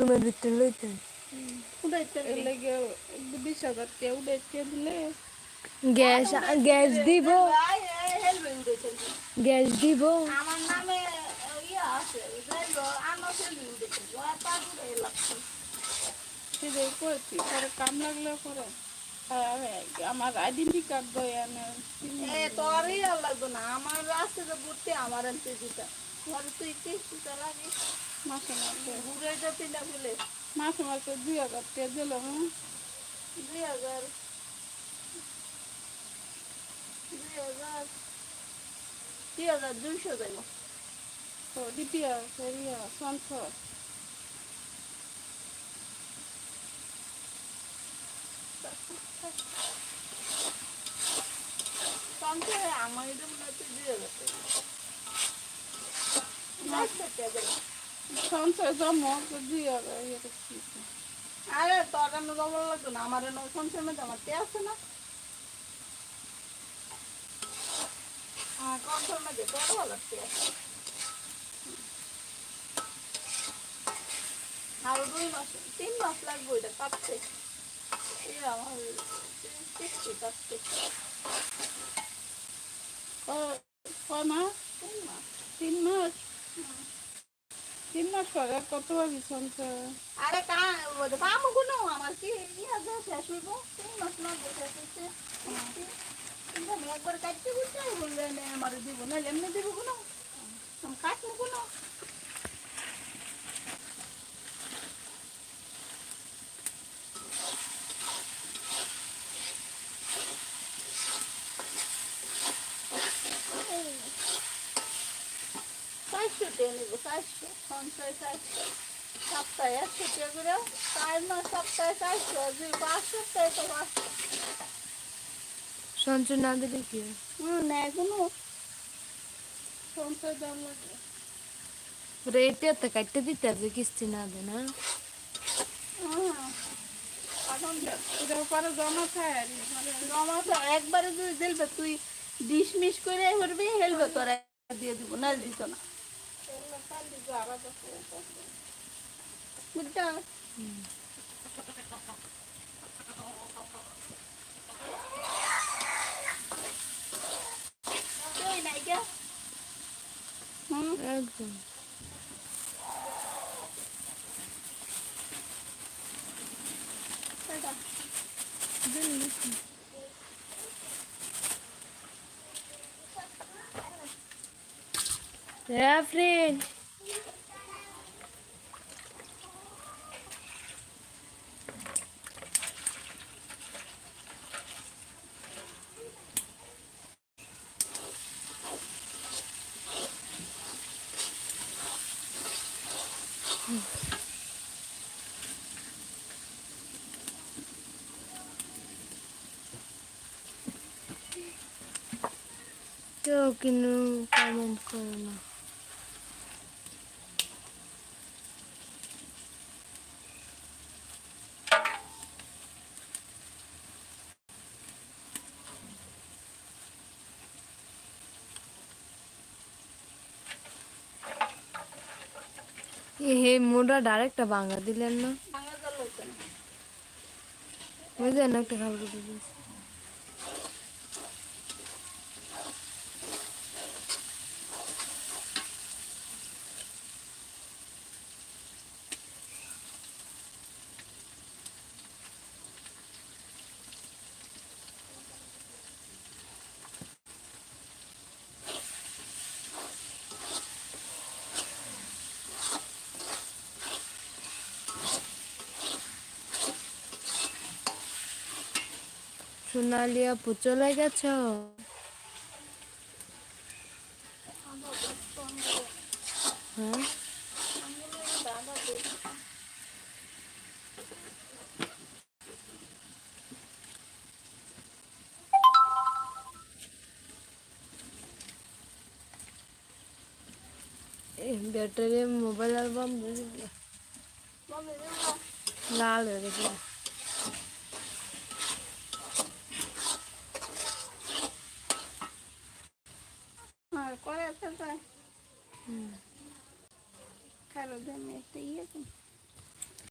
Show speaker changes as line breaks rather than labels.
রুমের ভিতরে লইতে
উড়াইতে লেগে 20,000 টাকা উড়াইতে দিলে
গ্যাস গ্যাস দিব গ্যাস দিব
আমার নামে ইয়ে আছে আমার সেলফি উঠেছে লাগছে সেটাই করছি পরে কাম লাগলে পরে আমার আইডেন্টি কার্ড দয়ানে তোরই লাগতো না আমার রাস্তাতে ঘুরতে আমার আনতে দিতা ঘরে তুই কিস্তিটা লাগে মাসে মাসে ঘুরে যেতে না বলে মাসে মাসে 2,000 টাকা দিল 2,000 2,200 দিল তো দ্বিতীয় সেরিয়া সঞ্চয় সঞ্চয় আমার এটা মনে হচ্ছে 2,000 টাকা সঞ্চয় জমা 2,000 ইয়ে করছি আরে তোর এনে জমা লাগতো না আমার এনে সঞ্চয় মধ্যে আমার কে আছে না কনফার্ম মধ্যে তোর ভালো লাগছে আরো 2 মাস 3 মাস লাগবে এটা কাটতে আমার কিস্তি কাটতে কয় মাস 3 মাস 3 মাস পরে কত পাবি সঞ্চয় আরে পাবো কোনো আমার কি শেষ হইব 3 মাস লাগবে শেষ হচ্ছে আমি একবার কাটতে বলতে বললে আমার দিব না এমনি দিব কোনো আমি কাটবো কোনো নিব 400 সঞ্চয় 400 সপ্তাহে 100 টাকা করে 4 মাস সপ্তাহে 400 5 সপ্তাহে তো 500
সঞ্চয় না দিলে কি
না কোনো সঞ্চয় দাম লাগে
রেটে তো কাটতে দিতে আছে কিস্তি না দে না
এখন এটা পরে জমা খায় আর জমা খায় একবারে যদি দিলবে তুই ডিসমিস করে করবি হেলবে তোরা দিয়ে দিব না দিত না বুঝতে
একদম ফ্রেন্ড কেউ কিন্তু কমেন্ট করে না হে মোটা ডাইরেক্টটা ভাঙা দিলেন না ওই যে একটা খাবার দিয়েছি সোনালি আপু চলে গেছ হ্যাঁ ব্যাটারি মোবাইল অ্যালবাম লাল হয়ে গেছে
করে ফেলতে খালো দেন একটা ইয়ে